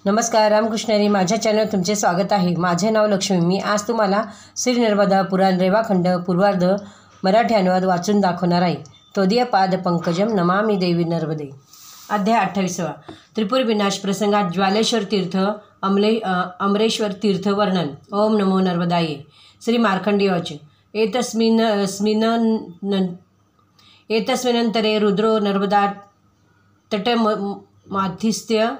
नमस्कार, रामकृष्णरी माझ्या चॅनल तुमचे स्वागत आहे। माझे नाव लक्ष्मी। मी आज तुम्हाला श्री नर्मदा पुराण रेवाखंड पूर्वार्ध मराठी अनुवाद वाचून दाखवणार आहे। तोदीय पाद पंकजम नमामि देवी नर्मदे। अध्याय 28 त्रिपुर विनाश प्रसंगात ज्वालेश्वर तीर्थ अमरेश्वर तीर्थ वर्णन। ओम नमो नर्मदाये। श्री मार्कंडेयवाच एतस्मिन्नंतरे रुद्रो नर्मदा तटमाथिस्त्य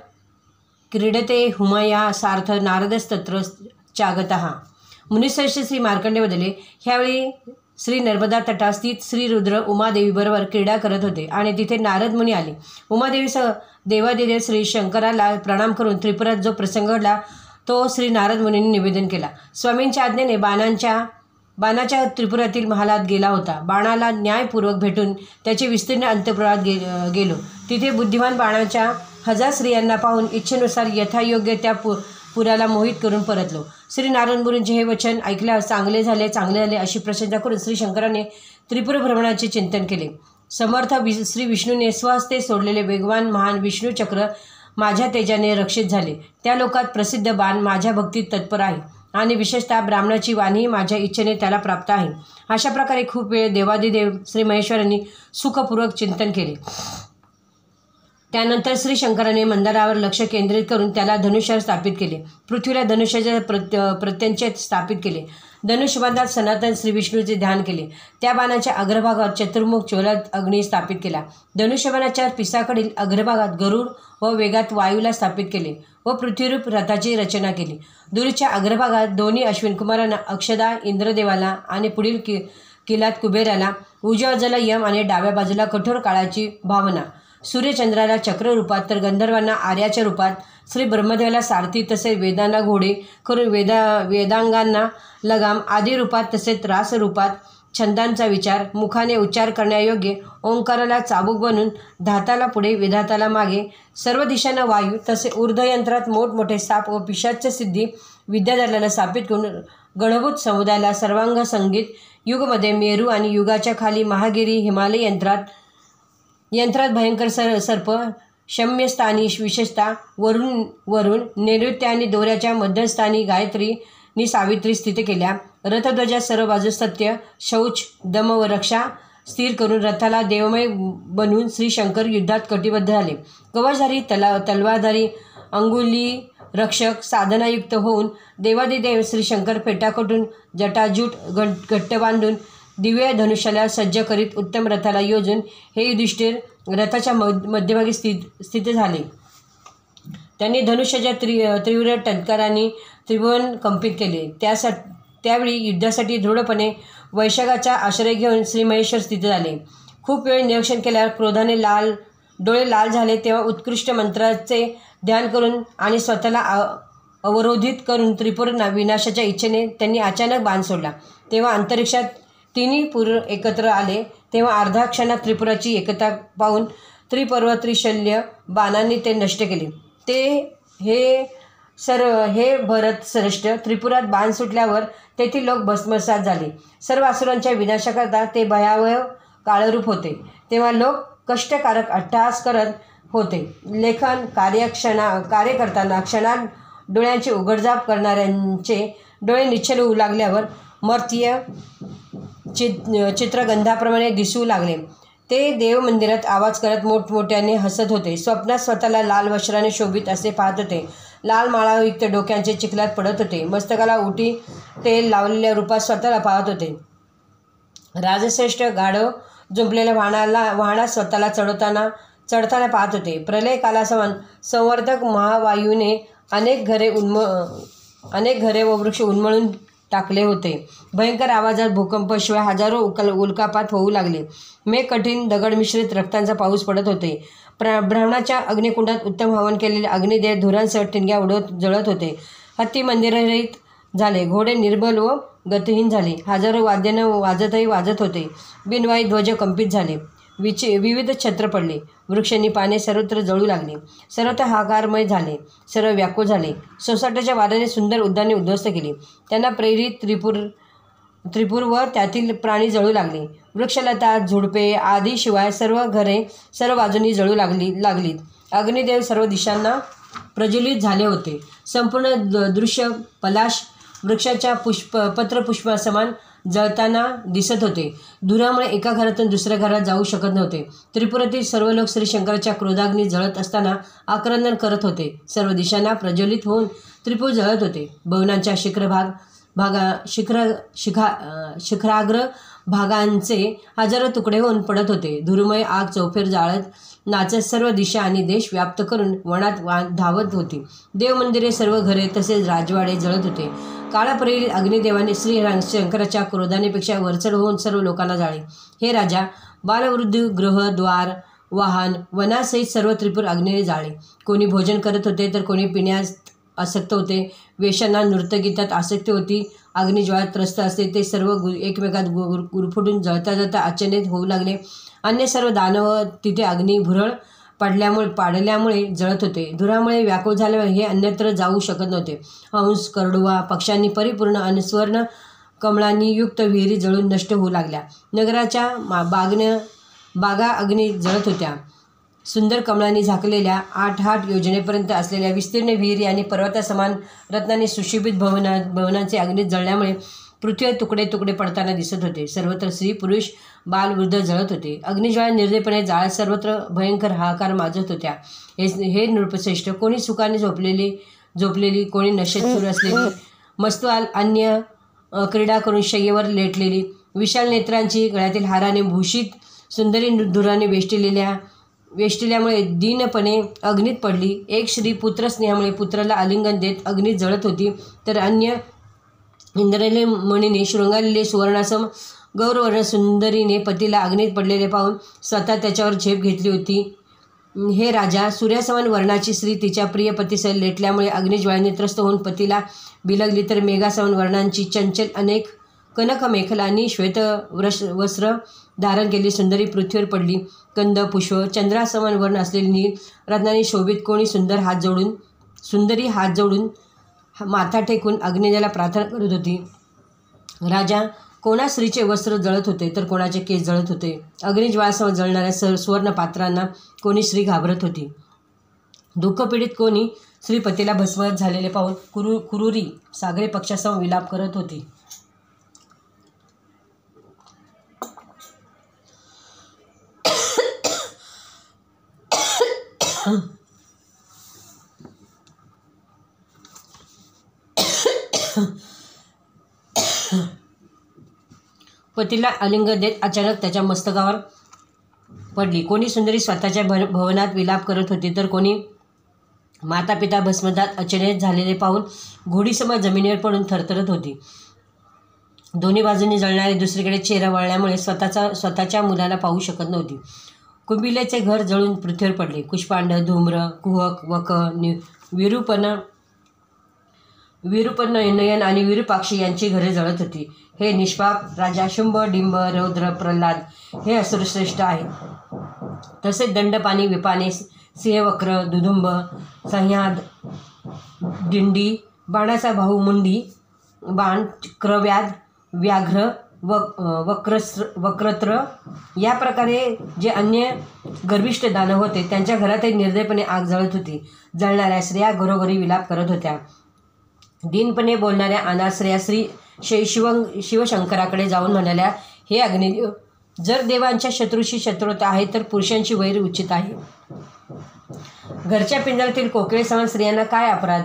क्रीडते हुमया सार्थ नारदस्तत्र चागतः। मुनिश्रेष्ठ श्री मार्कंडेय वदले, ह्यावेळी श्री नर्मदा तटात स्थित श्री रुद्र उमादेवी बरोबर क्रीडा करत होते आणि तिथे नारद मुनी आले। उमादेवीसह देवादिदेव श्री शंकराला प्रणाम करून त्रिपुरात जो प्रसंग घडला तो श्री नारद मुनींनी निवेदन केला। स्वामींच्या आज्ञेने बाणाच्या त्रिपुरातील महालात गेला होता। बाणाला न्यायपूर्वक भेटून त्याचे विस्तीर्ण अंतपुरात गेलो। तिथे बुद्धिमान बाणाच्या 1000 स्त्रियांना पाहून इच्छेनुसार यथायोग्य त्या पुराला मोहित करून परतलो। श्री नारद मुनींचे हे वचन ऐकल्यावर चांगले झाले अशी प्रशंसा करून श्री शंकराने त्रिपुर भ्रमणाचे चिंतन केले। समर्थ श्री विष्णूने स्वहस्ते सोडलेले वेगवान महान विष्णू चक्र माझ्या तेजाने रक्षित झाले। त्या लोकात प्रसिद्ध बाण माझ्या भक्तीत तत्पर आहे आणि विशेषतः ब्राह्मणाची वाणी माझ्या इच्छेने त्याला प्राप्त आहे। अशा प्रकारे खूप वेळ देवादिदेव श्री महेश्वरांनी सुखपूर्वक चिंतन केले। त्यानंतर श्री शंकराने मंदारावर लक्ष केंद्रित करून त्याला धनुष्यावर स्थापित केले। पृथ्वीला धनुष्याच्या प्रत्यंचेत स्थापित केले। धनुष्यबाणात सनातन श्री विष्णूचे ध्यान केले। त्या बाणाच्या अग्रभागात चतुर्मुख ज्वलत अग्नी स्थापित केला। धनुष्यबाणाच्या पिसाकडील अग्रभागात गरुड व वेगात वायूला स्थापित केले व पृथ्वीरूप रथाची रचना केली। दूरच्या अग्रभागात दोन्ही अश्विनकुमारांना अक्षदा इंद्रदेवाला आणि पुढील किलात कुबेराला, उजव्या बाजूला यम आणि डाव्या बाजूला कठोर काळाची भावना, सूर्यचंद्राला चक्र रूपात तर गंधर्वांना आर्याच्या रूपात, श्री ब्रह्मदेवाला सारथी तसेच वेदांना घोडे करून वेदांगांना लगाम आदी रूपात तसेच रास रूपात, छंदांचा विचार मुखाने उच्चार करण्यायोग्य ओंकाराला चाबूक बनून, धाताला पुढे विधाताला मागे, सर्व दिशांना वायू तसे ऊर्ध्वयंत्रात मोठमोठे साप व पिशाच्य सिद्धी विद्याधराला स्थापित करून गणभूत समुदायाला सर्वांग संगीत, युगमध्ये मेरू आणि युगाच्या खाली महागिरी हिमालय यंत्रात भयंकर सर्प, शम्यस्थानी विशेषतः वरुण नैऋत्य आणि दोऱ्याच्या मध्यस्थानी गायत्री नि सावित्री स्थित केल्या। रथध्वजा सर्व बाजूस सत्य, शौच, दम व रक्षा स्थिर करून रथाला देवमय बनवून श्री शंकर युद्धात कटिबद्ध झाले। कवचधारी तलवारधारी अंगुली रक्षक साधनायुक्त होऊन देवादिदेव श्री शंकर पेटाकटून जटाजूट घट्ट बांधून दिव्य धनुष्याला सज्ज करीत उत्तम रथाला योजून हे युधिष्ठिर रथाच्या मध्यभागी स्थित झाले। त्यांनी धनुष्याच्या तीव्र टंकारांनी त्रिभुवन कंपित केले। त्यावेळी युद्धासाठी दृढपणे वैशाखाचा आश्रय घेऊन श्री महेश्वर स्थित झाले। खूप वेळ निरीक्षण केल्यावर क्रोधाने डोळे लाल झाले। तेव्हा उत्कृष्ट मंत्राचे ध्यान करून आणि स्वतःला अवरोधित करून त्रिपुर विनाशाच्या इच्छेने त्यांनी अचानक बाण सोडला। तेव्हा अंतरिक्षात तिन्ही पुर एकत्र आले। तेव्हा अर्धा क्षणात त्रिपुराची एकता पाहून त्रिपर्व त्रिशल्य बाणांनी ते नष्ट केले। हे भरत श्रेष्ठ, त्रिपुरात बाण सुटल्यावर तेथील लोक भस्मसात झाले। सर्व असुरांच्या विनाशाकरता ते भयावह काळरूप होते। तेव्हा लोक कष्टकारक अट्टहास करत होते। लेखन कार्य करताना क्षणात डोळ्यांचे उघडझाप करणाऱ्यांचे डोळे निश्चल होऊ लागल्यावर मर्त्य चित्रगंधाप्रमाणे दिसू लागले। ते देव मंदिरात आवाज करत मोठमोठ्याने हसत होते। स्वप्नात स्वतःला लाल वस्त्राने शोभित असे पाहत होते। लाल माळायुक्त डोक्यांचे चिखलात पडत होते। मस्तकाला उटी तेल लावलेल्या रूपात स्वतःला पाहत होते। राजश्रेष्ठ गाढव जुंपलेल्या वाहनात स्वतःला चढताना पाहत होते। प्रलय कालासमान संवर्धक महावायूने अनेक घरे व वृक्ष उन्मळून टाकले होते। भयंकर आवाजात भूकंप शिवाय हजारो उल्कापात होऊ लागले। मेघ कठीण दगड मिश्रित रक्तांचा पाऊस पडत होते। ब्राह्मणाच्या अग्निकुंडात उत्तम हवन केलेले अग्निदेव धुरांसह ठिणग्या उडवत जळत होते। हत्ती मंदिररहित झाले। घोडे निर्बल व गतिहीन झाले। हजारो वाद्याने वाजत होते। बिनवाई ध्वज कंपित झाले। विविध छत्र पडले। वृक्षांनी पाने सर्वत्र जळू लागले। सर्वत्र हाहाकारमय झाले। सर्व व्याकुळ झाले। सोसाट्याच्या वाऱ्याने सुंदर उद्याने उद्ध्वस्त केली। त्यांना प्रेरित त्रिपुर व त्यातील प्राणी जळू लागले। वृक्षलता झुडपे आदी शिवाय सर्व घरे सर्व बाजूंनी जळू लागलीत। अग्निदेव सर्व दिशांना प्रज्वलित झाले होते. संपूर्ण दृश्य पलाश वृक्षाच्या पत्रपुष्पासमान जळताना दिसत होते. धुरामुळे एका घरातून दुसऱ्या घरात जाऊ शकत नव्हते. त्रिपुरातील सर्व लोक श्री शंकराच्या क्रोधाग्नी जळत असताना आक्रंदन करत होते. सर्व दिशांना प्रज्वलित होऊन त्रिपूर जळत होते. भवनांच्या शिखराग्र भागांचे हजारो तुकडे होऊन पडत होते. धुरमय आग चौफेर जाळत नाचत सर्व दिशा आणि देश व्याप्त करून वनात धावत होती. देवमंदिरे, सर्व घरे तसेच राजवाडे जळत होते. काळापरील अग्निदेवाने श्री शंकराच्या क्रोधानेपेक्षा वरचढ होऊन सर्व लोकांना जाळे. हे राजा, बालवृद्ध, गृह, द्वार, वाहन, वनासहित सर्व त्रिपुर अग्नीने जाळे. कोणी भोजन करत होते तर कोणी पिण्यास आसक्त होते. वेशांना नृत्यगीतात आसक्ती होती. अग्निज्वाळात त्रस्त असते ते सर्व एकमेकात गुरफुटून जळता जळता अचानक होऊ लागले. अन्य सर्व दानव तिथे अग्नी भुरळ पाडल्यामुळे जळत होते. धुरामुळे व्याकुळ झाल्यामुळे हे अन्यत्र जाऊ शकत नव्हते. हंस, करडुवा, पक्ष्यांनी परिपूर्ण आणि स्वर्ण कमळांनी युक्त विहिरी जळून नष्ट होऊ लागल्या. नगराच्या बागा अग्नी जळत होत्या. सुंदर कमळांनी झाकलेल्या 8 योजनेपर्यंत असलेल्या विस्तीर्ण विहिरी आणि पर्वतासमान रत्नांनी सुशोभित भवनांचे अग्नीत जळल्यामुळे पृथ्वी तुकडे तुकडे पडताना दिसत होते. सर्वत्र स्त्री, पुरुष, बाल, वृद्ध जळत होते. अग्निज्वाळा निर्दयपणे जाळत सर्वत्र भयंकर हाहाकार माजत होत्या. हे नृपश्रेष्ठ, कोणी सुखाने झोपलेली, कोणी नशेत सुरू असलेली, मस्तवाल अन्य क्रीडा करून शय्येवर लेटलेली, विशाल नेत्रांची, गळ्यातील हाराने भूषित सुंदरी धुराने वेष्टिल्यामुळे दीनपणे अग्नीत पडली. एक स्त्री पुत्रस्नेहामुळे पुत्राला आलिंगन देत अग्नीत जळत होती, तर अन्य इंद्रले मणीने शृंगारलेले सुवर्णासम गौरवर्ण सुंदरीने पतीला अग्नीत पडलेले पाहून स्वतः त्याच्यावर झेप घेतली होती. हे राजा, सूर्यासमान वर्णाची स्त्री तिच्या प्रिय पतीसह लेटल्यामुळे अग्निज्वाळेने त्रस्त होऊन पतीला बिलगली, तर मेघासमान वर्णांची चंचल अनेक कनक मेखला आणि श्वेत वस्त्र धारण केली सुंदरी पृथ्वीवर पडली. कंद, पुष्प, चंद्रासमान वर्ण असलेली नील रत्नांनी शोभित कोणी सुंदरी हात जोडून माथा टेकून अग्निदेवाला प्रार्थना करत होती. राजा, कोणा स्त्रीचे वस्त्र जळत होते तर कोणाचे केस जळत होते. अग्निज्वाळासह जळणाऱ्या सुवर्ण पात्रांना कोणी स्त्री घाबरत होती. दुःखपीडित कोणी श्रीपतीला भस्मसात झालेले पाहून कुरुरी सागरी पक्षासह विलाप करत होती. पतीला आलिंगन देत अचानक त्याच्या मस्तकावर पडली. कोणी सुंदरी स्वतःच्या भवनात विलाप करत होती, तर कोणी माता पिता भस्मसात अचानक झालेले पाहून घोडीसमोर जमिनीवर पडून थरथरत होती. दोन्ही बाजूंनी जळणारे दुसरीकडे चेहरा वळल्यामुळे स्वतःच्या मुलाला पाहू शकत नव्हती. कुंभिलेचे घर जळून पृथ्वीवर पडले. कुष्पांड, धूम्र, कुहक, वक, विरूपन्न नयन आणि विरूपाक्षी यांची घरे जळत होती. हे निष्पाप राजा, शुंभ, डिंब, रौद्र, प्रल्हाद हे असुरश्रेष्ठ आहे. तसेच दंडपाणी, विपाने, सिंहवक्र, दुदुंब, संह्याद, दिंडी, बाणाचा भाऊ, मुंडी, बाण, क्रव्याध, व्याघ्र, वक्रत्र या प्रकारे जे अन्य गर्विष्ठ दानव होते त्यांच्या घरातही निर्दयपणे आग जळत होती. जळणाऱ्या स्त्रिया घरोघरी विलाप करत होत्या. दीनपणे बोलणाऱ्या अनाश्रया श्री शिवशंकराकडे जाऊन म्हणाल्या, हे अग्निदेव, जर देवांच्या शत्रूशी शत्रुता आहे तर पुरुषांची वैर उचित आहे. घरच्या पिंजऱ्यातील कोकिळेसमान स्त्रियांना काय अपराध?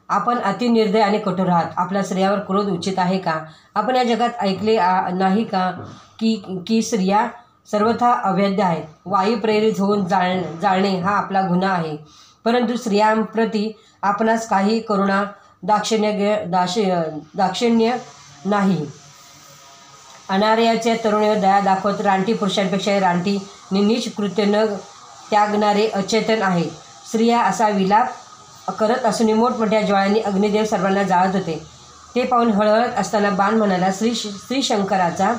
आपण अति निर्दय आणि कठोर आहात. आपल्या स्त्रियावर क्रोध उचित आहे का? आपण या जगात ऐकले नाही का की स्त्रिया सर्वथा अवैध आहेत. वायू प्रेरित होऊन जाळणे हा आपला गुन्हा आहे. परंतु स्त्रियांप्रती आपणास काही करुणा दाक्षिण्य नाही. अनार्याच्या तरुणीवर दया दाखवत रानटी पुरुषांपेक्षा रानटी नीच कृत्य न त्यागणारे अचेतन आहे. स्त्रिया असा विलाप करत असूनही मोठमोठ्या ज्वाळांनी अग्निदेव सर्वांना जाळत होते. ते पाहून हळहळत असताना बाण म्हणाला, श्री शंकराचा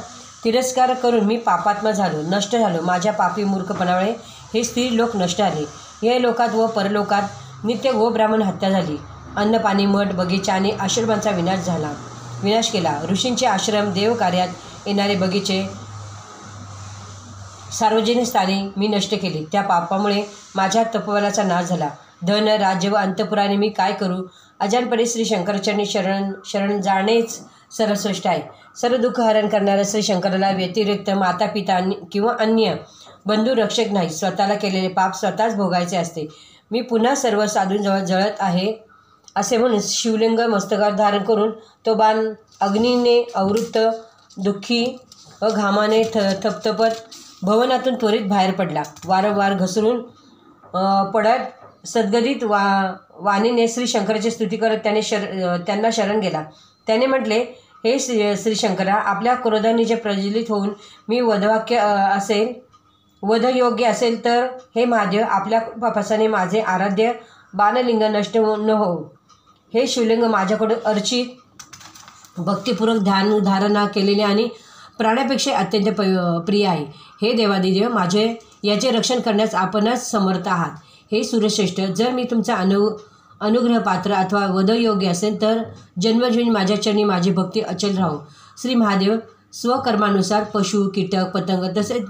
तिरस्कार करून मी पापात्मा झालो, नष्ट झालो. माझ्या पापी मूर्खपणामुळे हे स्त्री लोक नष्ट आले. या लोकात व परलोकात नित्य ब्राह्मण हत्या झाली. अन्न, पाणी, मठ, बगीचा आणि आश्रमांचा विनाश केला. ऋषींचे आश्रम, देवकार्यात येणारे बगीचे, सार्वजनिक स्थाने मी नष्ट केली. त्या पापामुळे माझ्या तपोबलाचा नाश झाला. धन राज्य व अंतपुराने मी काय करू? अजानपणे श्री शंकराचरणी शरण जाणेच सर्वश्रेष्ठ आहे. सर्व दुःख हरण करणाऱ्या श्री शंकराला व्यतिरिक्त माता पिता किंवा अन्य बंधू रक्षक नाही. स्वतःला केलेले पाप स्वतःच भोगायचे असते. मी पुन्हा सर्व साधूंजवळ जळत आहे असे म्हणून शिवलिंग मस्तकावर धारण करून तो बाण अग्नीने आवृत्त दुःखी व घामाने थपथपत भवनातून त्वरित बाहेर पडला. वारंवार घसरून पडत सद्गदित वाणीने श्री शंकराची स्तुती करत त्यांना शरण गेला. त्याने म्हटले, हे श्री शंकरा, आपल्या क्रोधाने जे प्रज्वलित होऊन मी वधयोग्य असेल तर हे महादेव, आपल्या पापासाने माझे आराध्य बाणलिंग नष्ट न हो. हे शिवलिंग माझ्याकडून अर्चित भक्तिपूर्वक धारणा केलेले आणि प्राण्यापेक्षा अत्यंत प्रिय आहे. हे देवादिदेव माझे, याचे रक्षण करण्यास आपणच समर्थ आहात. हे सूर्यश्रेष्ठ, जर मी तुमचा अनुग्रहपात्र अथवा वधयोग्य असेल तर जन्मजन्मी माझ्या चरणी माझी भक्ती अचल राहो. श्री महादेव, स्वकर्मानुसार पशु, कीटक, पतंग तसेच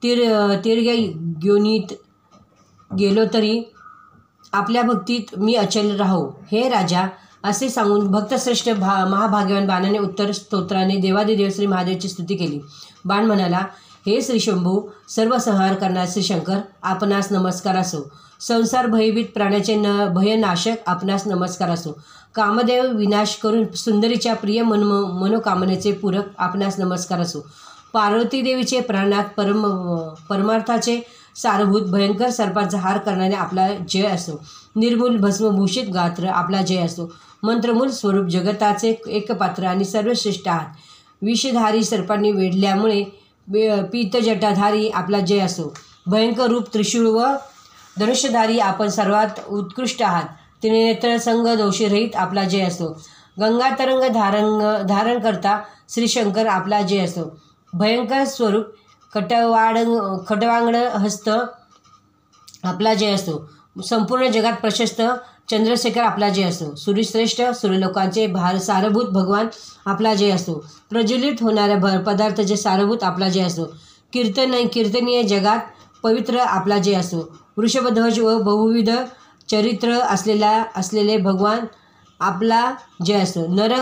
तिर्ग्या योनीत गेलो तरी आपल्या भक्तीत मी अचल राहो. हे राजा, असे सांगून भक्तश्रेष्ठ महाभाग्यवान बाणाने उत्तर स्तोत्राने देवादिदेव श्री महादेवची स्तुती केली. बाण म्हणाला, हे श्री शंभू, सर्व संहार करणारे श्री शंकर, आपणास नमस्कार असो. संसार भयभीत प्राण्याचे भयनाशक, आपणास नमस्कार असो. कामदेव विनाश करून सुंदरीच्या प्रिय मनोकामनेचे पूरक, आपणास नमस्कार असो. पार्वती देवीचे प्राणात परमार्थाचे सारभूत भयंकर सर्पांचा हार करणारे आपला जय असो. निर्मूल भस्मभूषित गात्र, आपला जय असो. मंत्रमूल स्वरूप जगताचे एकपात्र आणि सर्वश्रेष्ठ आहात. विषधारी सर्पांनी वेढल्यामुळे पीतजटाधारी, आपला जय असो. भयंकर रूप त्रिशूळ व धनुष्यधारी, आपण सर्वात उत्कृष्ट आहात. त्रिनेत्र संग दोषीरहित, आपला जय असो. गंगा तरंग धारण करता श्री शंकर, आपला जय असो. भयंकर स्वरूप खटवांगड हस्त, आपला जय असो. संपूर्ण जगात प्रशस्त चंद्रशेखर, आपला जय असो. सूर्यश्रेष्ठ सूर्यलोकांचे सारभूत भगवान, आपला जय असो. प्रज्वलित होणाऱ्या पदार्थाचे सारभूत, आपला जय असो. कीर्तनीय जगात पवित्र, आपला जय असो. वृषभध्वज व बहुविध चरित्र असलेले भगवान, आपला जय असो. नर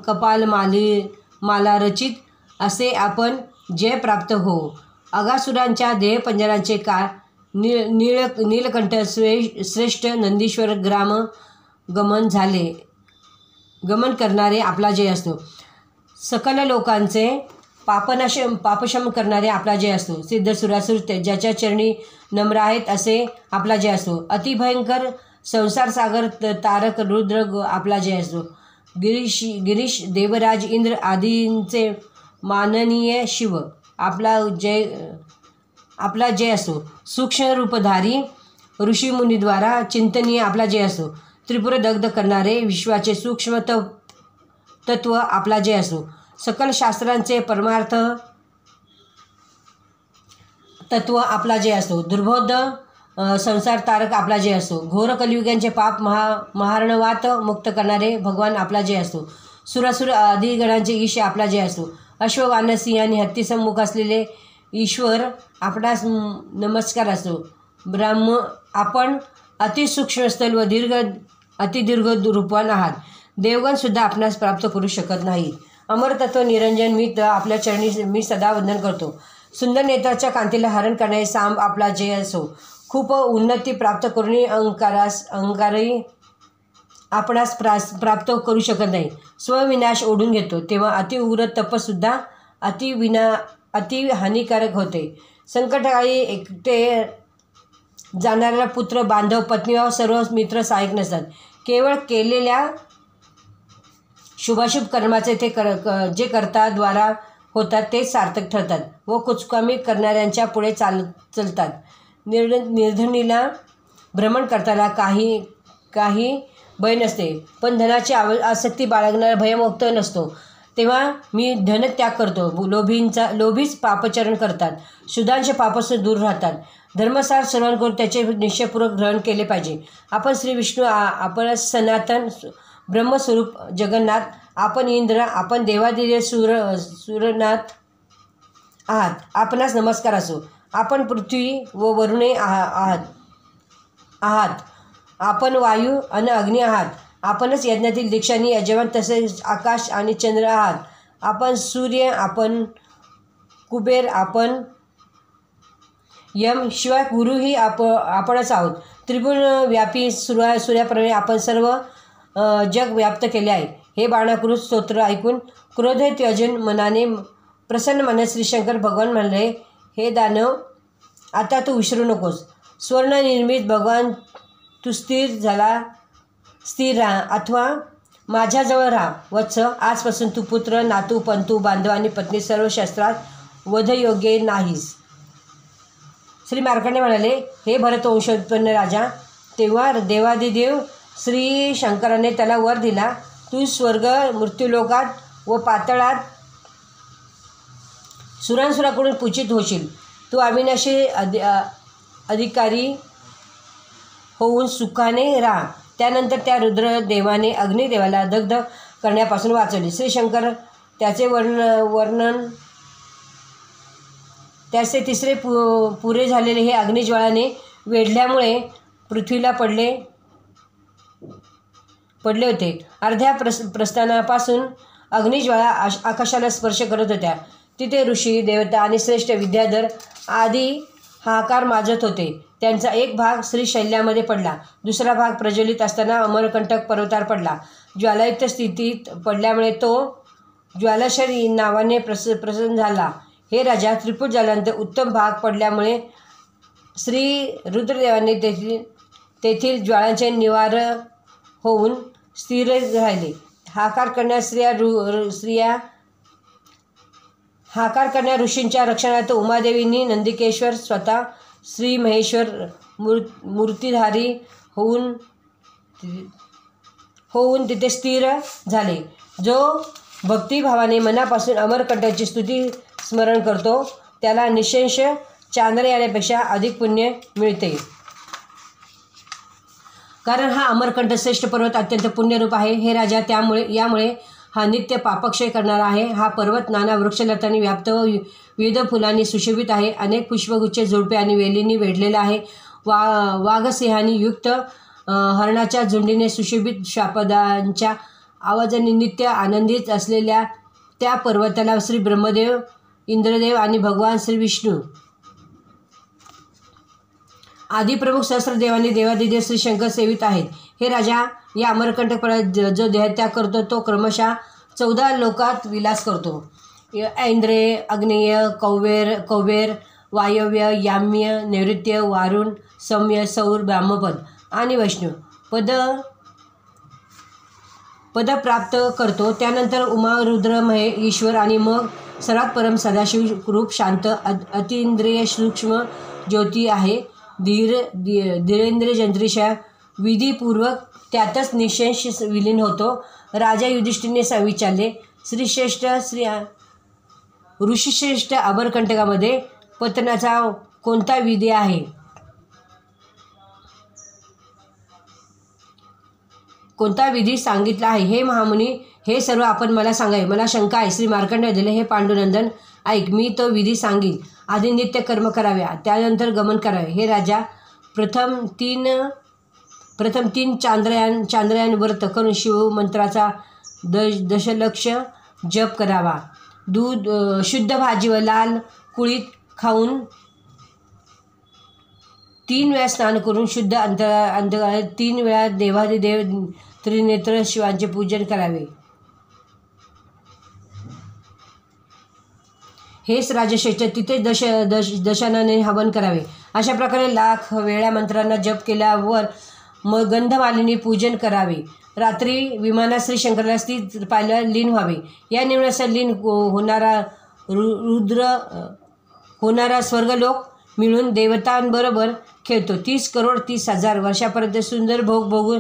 कपाल माला रचित असे आपण जय प्राप्त हो. अगासुरांच्या देहपंजरांचे नीलकंठ श्रेष्ठ नंदीश्वर गमन करणारे, आपला जय असो. सकल लोकांचे पापशम करणारे, आपला जय असो. सिद्ध सुरासुर ज्याच्या चरणी नम्र आहेत असे, आपला जय असो. अतिभयंकर संसार सागर तारक रुद्र, आपला जय असो. गिरीश देवराज इंद्र आदींचे माननीय शिव, आपला जय असो. सूक्ष्म रूपधारी ऋषीमुनीद्वारा चिंतनीय, आपला जय असो. त्रिपुर दग्ध करणारे विश्वाचे सूक्ष्म तत्व, आपला जय असो. सकल शास्त्रांचे परमार्थ तत्व, आपला जय असो. दुर्बोध संसार तारक, आपला जय असो. घोर कलियुगांचे पाप महार्णवात मुक्त करणारे भगवान, आपला जय असो. सुरासुर आदिगणांचे ईश, आपला जय असो. अश्ववाहन सिंह आणि हत्तीसम्मुख असलेले ईश्वर, आपणास नमस्कार असो. ब्रह्म, आपण अतिसूक्ष्मस्थल व अतिदीर्घ रूपवान आहात. देवगणसुद्धा आपणास प्राप्त करू शकत नाही. अमरतत्व निरंजन मी आपल्या चरणी मी सदा वंदन करतो. सुंदर नेत्राच्या कांतीला हरण करणारे सांब, आपला जय असो. खूप उन्नती प्राप्त करून अहंकारही आपणास प्राप्त करू शकत नाही. स्वविनाश ओढून घेतो तेव्हा अतिउग्र तपसुद्धा अति हानिकारक होते. संकटकाळी एकटे जाणाऱ्याला पुत्र, बांधव, पत्नी व सर्व मित्र सहाय्यक नसतात. केवळ केलेल्या शुभाशुभ कर्माचे ते जे कर्ताद्वारा होतात तेच सार्थक ठरतात व कुचकामी करणाऱ्यांच्या पुढे चलतात. निर्धनीला भ्रमण करताना काही भय नसते, पण धनाची आसक्ती बाळगणारा भयमुक्त नसतो. तेव्हा मी धनत्याग करतो. लोभीच पापचरण करतात. शुद्धांचे पापासून दूर राहतात. धर्मसार श्रवण करून त्याचे निश्चयपूर्वक ग्रहण केले पाहिजे. आपण श्री विष्णू, आपण सनातन ब्रह्मस्वरूप जगन्नाथ, आपण इंद्र, आपण देवादिदेव सूरनाथ आहात. आपणास नमस्कार असो. आपण पृथ्वी व वरुणे आहात. आपण वायू आणि अग्नी आहात. आपणच यज्ञातील दीक्षांनी यजमान, तसेच आकाश आणि चंद्र आहात. आपण सूर्य, आपण कुबेर, आपण यम, शिवाय गुरुही आपणच आहोत. त्रिभुवन व्यापी सूर्याप्रमाणे आपण सर्व जग व्याप्त केले आहे. हे बाणाकृत स्तोत्र ऐकून क्रोध त्यजून मनाने प्रसन्न मनात श्रीशंकर भगवान म्हणले, हे दानव, आता तू विसरू नकोस. स्वर्णनिर्मित भगवान, तू स्थिर राहा अथवा माझ्याजवळ राहा. वत्स, आजपासून तू पुत्र, नातू, पंतू, बांधव आणि पत्नी सर्व शस्त्रात वधयोग्य नाहीस. श्री मार्कंडेय म्हणाले, हे भरतवंशोत्पन्न राजा. तेव्हा देवादिदेव श्री शंकराने त्याला वर दिला, तू स्वर्ग, मृत्यूलोकात व पाताळात सुरांसुराकडून पूजित होशील. तू अविनाशी अधिकारी होऊन सुखाने राहा. त्यानंतर त्या रुद्रदेवाने अग्निदेवाला दग्ध करण्यापासून वाचवले. श्रीशंकर त्याचे तिसरे पुरे झालेले हे अग्निज्वाळाने वेढल्यामुळे पृथ्वीला पडले होते. अर्ध्या प्रस्थानापासून अग्निज्वाळा आकाशाला स्पर्श करत होत्या. तिथे ऋषी, देवता आणि श्रेष्ठ विद्याधर आदी हाहाकार माजत होते. त्यांचा एक भाग श्रीशैल्यामध्ये पडला, दुसरा भाग प्रज्वलित असताना अमरकंटक पर्वतावर पडला. ज्वालायुक्त स्थितीत पडल्यामुळे तो ज्वालाशय नावाने प्रसन्न झाला. हे राजा, त्रिपुट झाल्यानंतर उत्तम भाग पडल्यामुळे श्री रुद्रदेवाने तेथील ज्वाळांचे निवार होऊन स्थिर राहिले. हाकार करण्या ऋषींच्या रक्षणार्थ उमादेवींनी नंदिकेश्वर स्वतः श्री महेश्वर मूर्तिधारी होऊन तिथे स्थिर झाले. जो भक्तिभावाने मनापासून अमरकंठाची स्तुती स्मरण करतो त्याला निशेष चांद्र याण्यापेक्षा अधिक पुण्य मिळते. कारण हा अमरकंठ श्रेष्ठ पर्वत अत्यंत पुण्यरूप आहे. हे राजा, यामुळे हा नित्य पापक्षय करणारा आहे. हा पर्वत नाना वृक्षलतांनी व्याप्त व विविध फुलांनी सुशोभित आहे. अनेक पुष्पगुच्छ, झुडपे आणि वेलींनी वेढलेला आहे. वाघसिंहांनी युक्त, हरणाच्या झुंडीने सुशोभित, श्वापदांच्या आवाजाने नित्य आनंदित असलेल्या त्या पर्वताला श्री ब्रह्मदेव, इंद्रदेव आणि भगवान श्री विष्णू आदी प्रमुख सहस्रदेवांनी देवादिदेव श्री शंकर सेवित आहेत. हे राजा, या अमरकंटक पर्वत जो देहत्याग करतो तो क्रमशः 14 लोकात विलास करतो. ऐंद्रिय, अग्नेय, कौबेर, वायव्य, याम्य, नैऋत्य, वारुण, सौम्य, सौर, ब्रह्मपद आणि वैष्णव पद प्राप्त करतो. त्यानंतर उमा, रुद्र, ईश्वर आणि मग सर्वात परम सदाशिव रूप शांत अतींद्रिय सूक्ष्म ज्योती आहे. धीरेंद्रिय जंत्रीशा विधीपूर्वक त्यातच निशेष विलीन होतो. राजा युधिष्ठिरने विचारले, ऋषिश्रेष्ठ अमरकंटकामध्ये पतनाचा कोणता विधी आहे? कोणता विधी सांगितला आहे? हे महामुनी, हे सर्व आपण मला सांगावे. मला शंका आहे. श्री मार्कंडेय दिले, हे पांडुनंदन, ऐक, मी तो विधी सांगीन. आधी नित्य कर्म करावे, त्यानंतर गमन करावे. हे राजा, प्रथम तीन चांद्रयान व्रत करून शिवमंत्राचा दशलक्ष जप करावा. दूध, शुद्ध भाजी व लाल कुळीत खाऊन 3 वेळा स्नान करून शुद्ध अंतकाळात 3 वेळा देवादिदेव त्रिनेत्र शिवांचे पूजन करावे. हेच राजश्रेष्ठ, तिथे दशानाने हवन करावे. अशा प्रकारे लाख वेळा मंत्रांना जप केल्यावर मग गंधमालिनी पूजन करावे. रात्री विमानात श्री शंकराला स्थित पाहिलं लीन व्हावे. या निवडण्याचा लीन होणारा स्वर्गलोक मिळून देवतांबरोबर खेळतो. 30,30,00,000 वर्षापर्यंत सुंदर भोग भोगून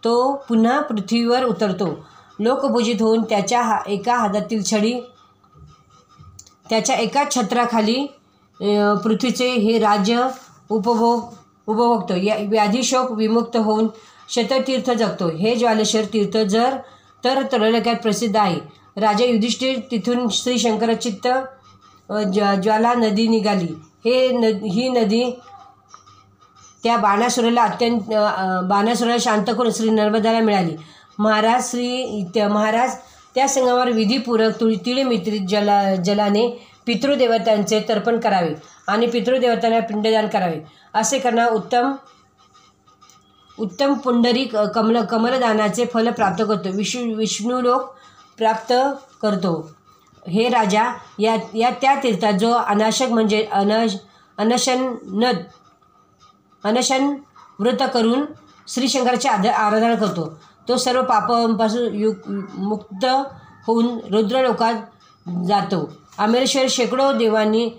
तो पुन्हा पृथ्वीवर उतरतो. लोकपूजित होऊन त्याच्या एका हातातील छडी त्याच्या एका छत्राखाली पृथ्वीचे हे राज्य उपभोगतो. या व्याधिशोक विमुक्त होऊन शततीर्थ जगतो. हे ज्वालेश्वर तीर्थ तर त्रैलोक्यात प्रसिद्ध आहे. राजा युधिष्ठिर, तिथून श्री शंकरचित्त ज्वाला नदी निघाली. ही नदी त्या बाणासुराला शांत करून श्री नर्मदाला मिळाली. महाराज त्या संगमावर विधीपूर्वक तिळमित्रित जलाने पितृदेवतांचे तर्पण करावे आणि पितृदेवतांना पिंडदान करावे. असे करणार उत्तम पुंडरीक कमलदानाचे फल प्राप्त करतो, विष्णुलोक प्राप्त करतो. हे राजा, या त्या तीर्थात जो अनाशक म्हणजे अनशन व्रत करून श्रीशंकराची आराधना करतो, तो सर्व पापांपासून मुक्त होऊन रुद्रलोकात जातो. अमरेश्वर शेकडो देवांनी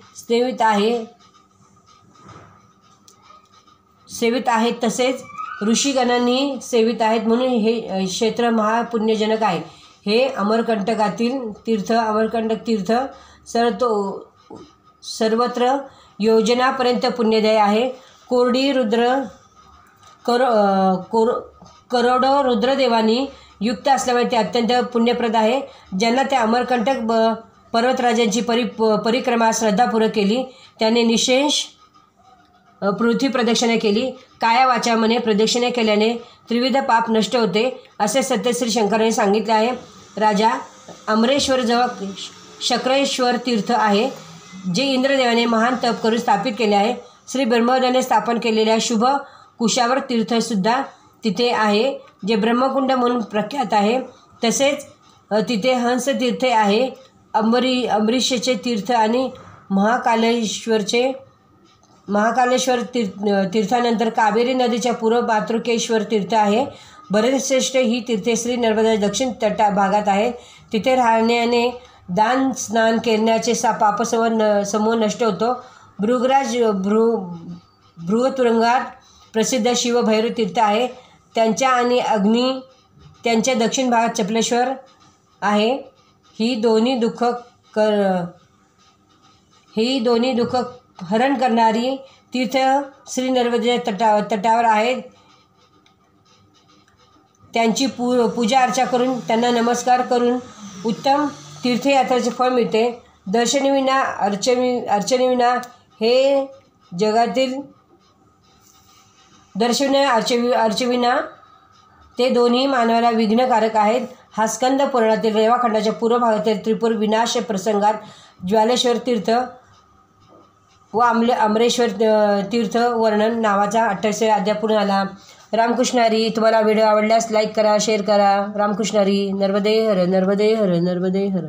सेवित आहेत तसेच ऋषीगणांनी सेवित आहेत, म्हणून हे क्षेत्र महापुण्यजनक आहे. हे अमरकंटक तीर्थ सर्वत्र योजनापर्यंत पुण्यदायी आहे. करोडो रुद्रदेवांनी युक्त असल्यामुळे ते अत्यंत पुण्यप्रद आहे. ज्यांना त्या अमरकंटक पर्वतराजांची परिक्रमा श्रद्धापूर्वक केली, त्याने निशेष पृथ्वी प्रदक्षिणा केली. काया वाचा मने प्रदक्षिणा केल्याने त्रिविध पाप नष्ट होते, असे सत्य श्री शंकरांनी सांगितले आहे. राजा, अमरेश्वर जवळ शक्रेश्वर तीर्थ आहे, जे इंद्रदेवाने महान तप करून स्थापित केले आहे. श्री ब्रह्मदेवाने स्थापन केलेल्या शुभ कुशावर तीर्थसुद्धा तिथे आहे, जे ब्रह्मकुंड म्हणून प्रख्यात आहे. तसेच तिथे हंस तीर्थे आहे. अंबरीशचे तीर्थ आणि महाकालेश्वर तीर्थानंतर कावेरी नदीच्या पूर्व मातृकेश्वर तीर्थ आहे. बरेश्रेष्ठ ही तीर्थे श्री नर्मदा दक्षिण भागात आहेत. तिथे राहण्याने दान स्नान करण्याचे पापसमूह नष्ट होतो. भृगतुरंगात प्रसिद्ध शिवभैरव तीर्थ आहे. त्यांच्या दक्षिण भागात चपलेश्वर आहे. ही दोन्ही दुःख हरण करणारी तीर्थ श्री नर्मदेच्या तटावर आहेत. त्यांची पूजा अर्चा करून त्यांना नमस्कार करून उत्तम तीर्थयात्रेचे फळ मिळते. दर्शनविना अर्चनेविना हे जगातील अर्चविना ते दोन्ही मानवाला विघ्नकारक आहेत. हा स्कंद पुराणातील रेवाखंडाच्या पूर्व भागातील त्रिपुर विनाश प्रसंगात ज्वालेश्वर तीर्थ व अमरेश्वर तीर्थ वर्णन नावाचा 28 अध्याय पूर्ण आला. रामकृष्ण हरी. तुम्हाला व्हिडिओ आवडल्यास लाईक करा, शेअर करा. रामकृष्ण हरी. नर्मदे हर, नर्मदे हर, नर्मदे हर.